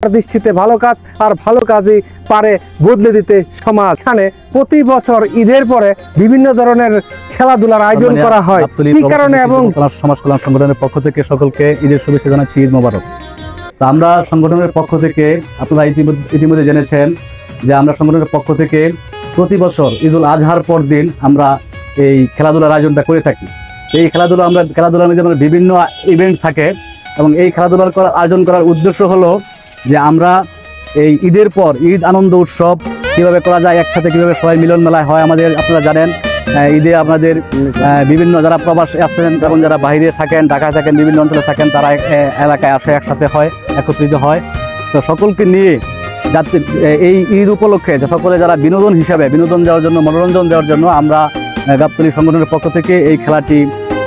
দৃষ্টিতে ভালো কাজ আর ভালো কাজই পারে বদলে দিতে সমাজ। এখানে প্রতি বছর ঈদের পরে বিভিন্ন ধরনের খেলাধুলার আয়োজন করা হয়। কি কারণে? এবং সমাজ কল্যাণ সংগঠনের পক্ষ থেকে সকলকে ঈদের শুভেচ্ছা জানাচ্ছি, ঈদ মোবারক। তো আমরা সংগঠনের পক্ষ থেকে, আপনারা ইতিমধ্যে জেনেছেন যে আমরা সংগঠনের পক্ষ থেকে প্রতি বছর ঈদুল আজহার পর দিন আমরা এই খেলাধুলার আয়োজনটা করে থাকি। এই খেলাধুলার মধ্যে বিভিন্ন ইভেন্ট থাকে এবং এই খেলাধুলার আয়োজন করার উদ্দেশ্য হলো যে আমরা এই ঈদের পর ঈদ আনন্দ উৎসব কীভাবে করা যায়, একসাথে কীভাবে সবাই মিলন মেলায় হয়। আমাদের আপনারা জানেন ঈদে আপনাদের বিভিন্ন যারা প্রবাসে আছেন এবং যারা বাইরে থাকেন, ঢাকায় থাকেন, বিভিন্ন অঞ্চলে থাকেন, তারা এলাকায় আসে, একসাথে হয়, একত্রিত হয়। তো সকলকে নিয়ে যাতে এই ঈদ উপলক্ষে সকলে যারা বিনোদন দেওয়ার জন্য, মনোরঞ্জন দেওয়ার জন্য আমরা গাবতলী সংগঠনের পক্ষ থেকে এই খেলাটি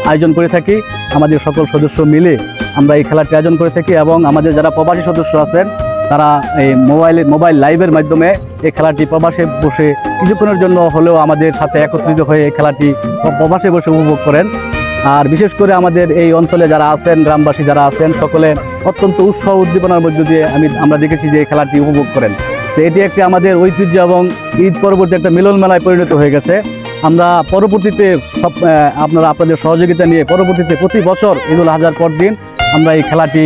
আয়োজন করে থাকি। আমাদের সকল সদস্য মিলে আমরা এই খেলাটি আয়োজন করে থাকি এবং আমাদের যারা প্রবাসী সদস্য আছেন তারা এই মোবাইল লাইভের মাধ্যমে এই খেলাটি প্রবাসে বসে কিছুক্ষণের জন্য হলেও আমাদের সাথে একত্রিত হয়ে এই খেলাটি প্রবাসে বসে উপভোগ করেন। আর বিশেষ করে আমাদের এই অঞ্চলে যারা আছেন, গ্রামবাসী যারা আছেন, সকলে অত্যন্ত উৎসাহ উদ্দীপনার মধ্য দিয়ে আমরা দেখেছি যে এই খেলাটি উপভোগ করেন। তো এটি একটি আমাদের ঐতিহ্য এবং ঈদ পরবর্তী একটা মিলন মেলায় পরিণত হয়ে গেছে। আমরা পরবর্তীতে আপনাদের সহযোগিতা নিয়ে পরবর্তীতে প্রতি বছর ঈদুল আজহার পর দিন আমরা এই খেলাটি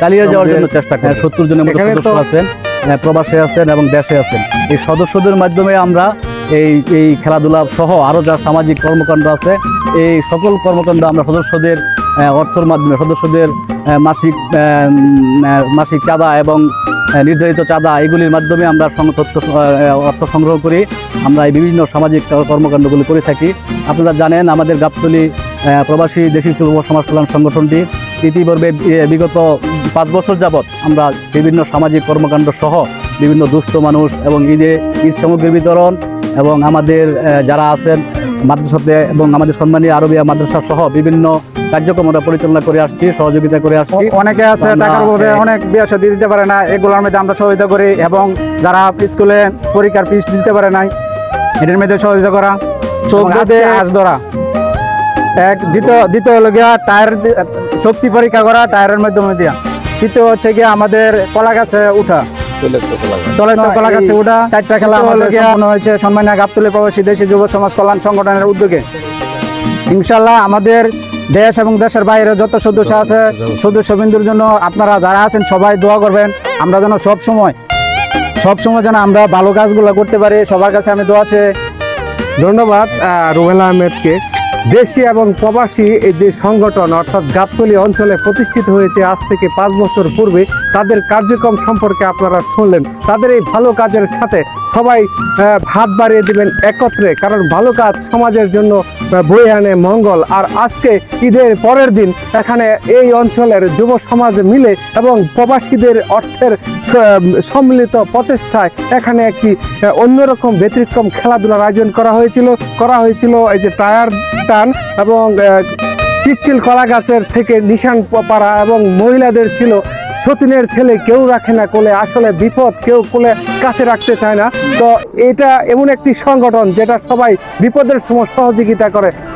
চালিয়ে যাওয়ার জন্য চেষ্টা করি। 70 জনের মতো সদস্য আছেন, প্রবাসে আছেন এবং দেশে আছেন। এই সদস্যদের মাধ্যমে আমরা এই খেলাধুলা সহ আরও যা সামাজিক কর্মকাণ্ড আছে, এই সকল কর্মকাণ্ড আমরা সদস্যদের অর্থের মাধ্যমে, সদস্যদের মাসিক চাঁদা এবং নির্ধারিত চাঁদা, এগুলির মাধ্যমে আমরা অর্থ সংগ্রহ করি। আমরা এই বিভিন্ন সামাজিক কর্মকাণ্ডগুলি করে থাকি। আপনারা জানেন আমাদের গাবতলী প্রবাসী দেশি যুব সমাজ কল্যাণ সংগঠনটি ইতিপূর্বে বিগত 5 বছর যাবৎ আমরা বিভিন্ন সামাজিক কর্মকাণ্ড সহ বিভিন্ন দুস্থ মানুষ এবং ঈদ সামগ্রী বিতরণ এবং আমাদের যারা আছেন মাদ্রাসাতে এবং আমাদের সম্মানীয় আরবিয়া মাদ্রাসা সহ বিভিন্ন কার্যক্রম আমরা পরিচালনা করে আসছি, সহযোগিতা করে আসছি। অনেকে আছে টাকার অভাবে অনেক বিয়ে শাদী দিতে পারে না, এগুলোর মধ্যে আমরা সহযোগিতা করি এবং যারা স্কুলে পরীক্ষার ফিস দিতে পারে নাই এটার মধ্যে সহযোগিতা করা। চোখ দিয়ে আঁশ ধরা, দ্বিতীয় হলো গিয়া টায়ার শক্তি পরীক্ষা করা টায়ারের মাধ্যমে দিয়া। তৃতীয় হচ্ছে গিয়ে আমাদের কলা গাছে উঠা, কলা গাছে উঠা। 4টা খেলা সম্পন্ন হয়েছে সম্মানীয় গাবতলী প্রবাসী দেশি যুব সমাজ কল্যাণ সংগঠনের উদ্যোগে। ইনশাল্লাহ আমাদের দেশ এবং দেশের বাইরে যত সদস্য আছে, সদস্যবৃন্দুর জন্য আপনারা যারা আছেন সবাই দোয়া করবেন। আমরা যেন সব সময় যেন আমরা ভালো কাজগুলো করতে পারি। সবার কাছে আমি দোয়া আছে। ধন্যবাদ রুবেল আহমেদকে। দেশি এবং প্রবাসী এই যে সংগঠন অর্থাৎ গাবতলী অঞ্চলে প্রতিষ্ঠিত হয়েছে আজ থেকে 5 বছর পূর্বে, তাদের কার্যক্রম সম্পর্কে আপনারা শুনলেন। তাদের এই ভালো কাজের সাথে সবাই হাত বাড়িয়ে দিবেন একত্রে, কারণ ভালো কাজ সমাজের জন্য বয়ে আনে মঙ্গল। আর আজকে ঈদের পরের দিন এখানে এই অঞ্চলের যুব সমাজ মিলে এবং প্রবাসীদের অর্থের সম্মিলিত প্রচেষ্টায় এখানে একটি অন্যরকম ব্যতিক্রম খেলাধুলার আয়োজন করা হয়েছিল। এই যে টায়ার টান এবং পিচ্ছিল কলা গাছের থেকে নিশান পাড়া এবং মহিলাদের ছিল সতীনের ছেলে কেউ রাখে না কোলে, আসলে বিপদ কেউ কোলে কাছে রাখতে চায় না। তো এটা এমন একটি সংগঠন যেটা সবাই বিপদের সময়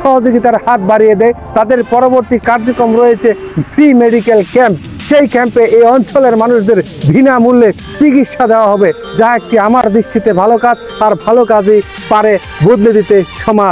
সহযোগিতার হাত বাড়িয়ে দেয়। তাদের পরবর্তী কার্যক্রম রয়েছে ফ্রি মেডিকেল ক্যাম্প। সেই ক্যাম্পে এই অঞ্চলের মানুষদের বিনামূল্যে চিকিৎসা দেওয়া হবে, যা একটি আমার দৃষ্টিতে ভালো কাজ আর ভালো কাজই পারে বদলে দিতে সমাজ।